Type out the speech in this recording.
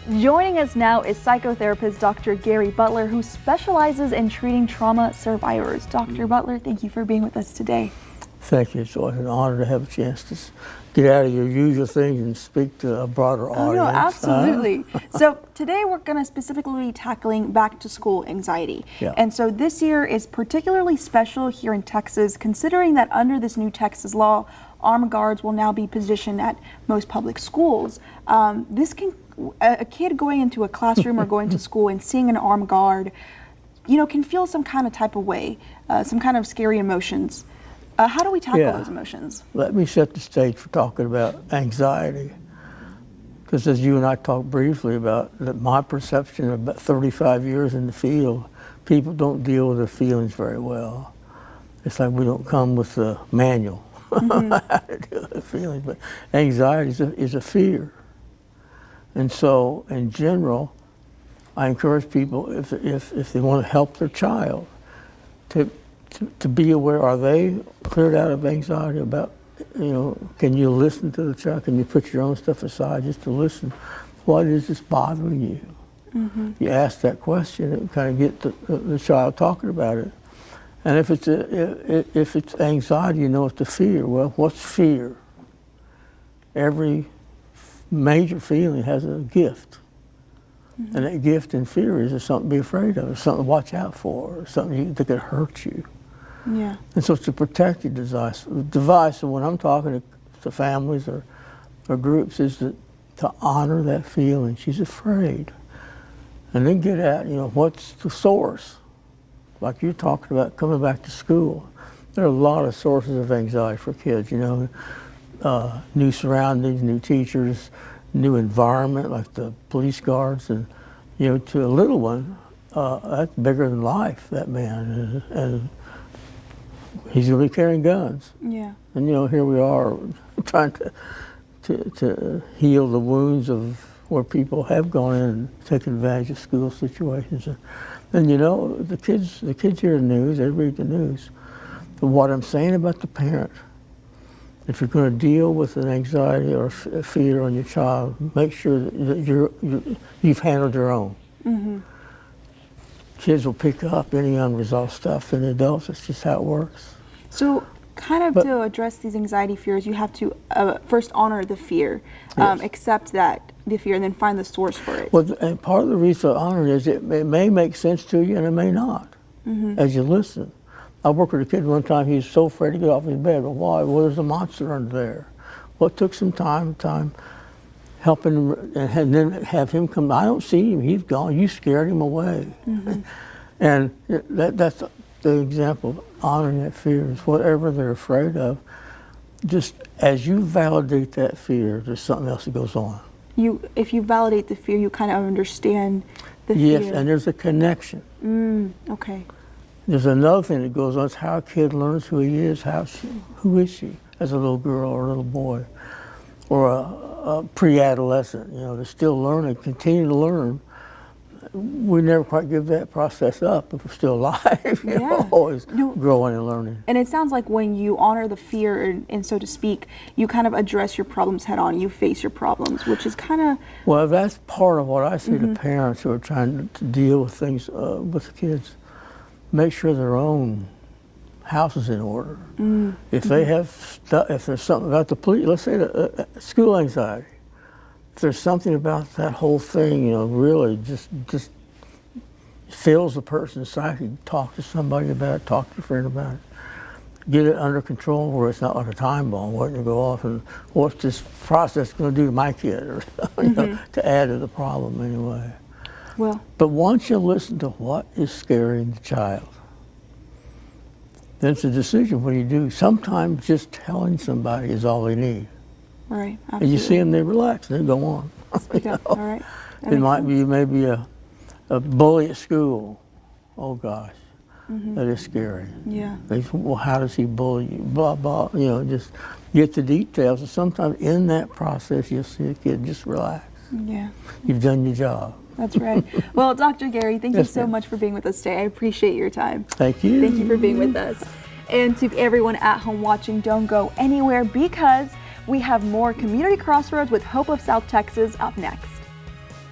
Joining us now is psychotherapist Dr. Gary Butler, who specializes in treating trauma survivors. Dr. Butler, thank you for being with us today. Thank you. It's always an honor to have a chance to get out of your usual things and speak to a broader audience. Oh, no, absolutely. So today we're going to specifically be tackling back to school anxiety. Yeah. And so this year is particularly special here in Texas, considering that under this new Texas law, armed guards will now be positioned at most public schools. A kid going into a classroom or going to school and seeing an armed guard, can feel some kind of type of way, some kind of scary emotions. How do we tackle those emotions? Let me set the stage for talking about anxiety. Because as you and I talked briefly about my perception of about 35 years in the field, people don't deal with their feelings very well. It's like we don't come with a manual on how to deal with feelings. But anxiety is a fear. And so, in general, I encourage people, if they want to help their child, to be aware, are they cleared out of anxiety about, can you listen to the child? Can you put your own stuff aside just to listen? What is this bothering you? You ask that question and kind of get the child talking about it. And if it's anxiety, it's the fear. Well, what's fear? Every major feeling has a gift. And that gift in fear is something to be afraid of, something to watch out for, something that could hurt you. Yeah. And so it's a protective device. And when I'm talking to families or groups, is to honor that feeling. She's afraid. And then get at, what's the source? Like you're talking about coming back to school. There are a lot of sources of anxiety for kids, new surroundings, new teachers, new environment like the police guards, and to a little one, that's bigger than life, that man, and he's going to be carrying guns. Yeah. And here we are trying to heal the wounds of where people have gone in and taken advantage of school situations, and the kids hear the news, they read the news. But what I'm saying about the parent, if you're going to deal with an anxiety or a fear on your child, make sure that you've handled your own. Kids will pick up any unresolved stuff in adults. It's just how it works. So to address these anxiety fears, you have to first honor the fear, accept the fear, and then find the source for it. Well, and part of the reason for honoring is it may make sense to you and it may not as you listen. I worked with a kid one time, he was so afraid to get off his bed. Well, why? Well, there's a monster under there. Well, it took some time helping him, and then have him come. I don't see him, he's gone. You scared him away. And that's the example of honoring that fear, is whatever they're afraid of, just as you validate that fear, there's something else that goes on. If you validate the fear, you kind of understand the fear. Yes, and there's a connection. Okay. There's another thing that goes on. It's how a kid learns who he is. Who is she as a little girl or a little boy, or a pre-adolescent? They're still learning, continue to learn. We never quite give that process up if we're still alive. Always growing and learning. And it sounds like when you honor the fear, and so to speak, you kind of address your problems head on. You face your problems, which is kind of... Well, that's part of what I say to parents who are trying to deal with things with the kids. Make sure their own house is in order. If they have if there's something about the police, let's say the school anxiety, if there's something about that whole thing, really just fills the person's psyche, talk to somebody about it, talk to a friend about it. Get it under control where it's not like a time bomb waiting to go off, and what's this process going to do to my kid, or to add to the problem anyway. Well, but once you listen to what is scaring the child, then it's a decision. What do you do? Sometimes just telling somebody is all they need. Right. Absolutely. And you see them, they relax, they go on. All right. It might be maybe a bully at school. Oh gosh, that is scary. Yeah. Well, how does he bully you? Blah blah. Just get the details. And sometimes in that process, you'll see a kid just relax. Yeah. You've done your job. That's right. Well, Dr. Gary, thank you so much for being with us today. I appreciate your time. Thank you. Thank you for being with us. And to everyone at home watching, don't go anywhere, because we have more Community Crossroads with Hope of South Texas up next.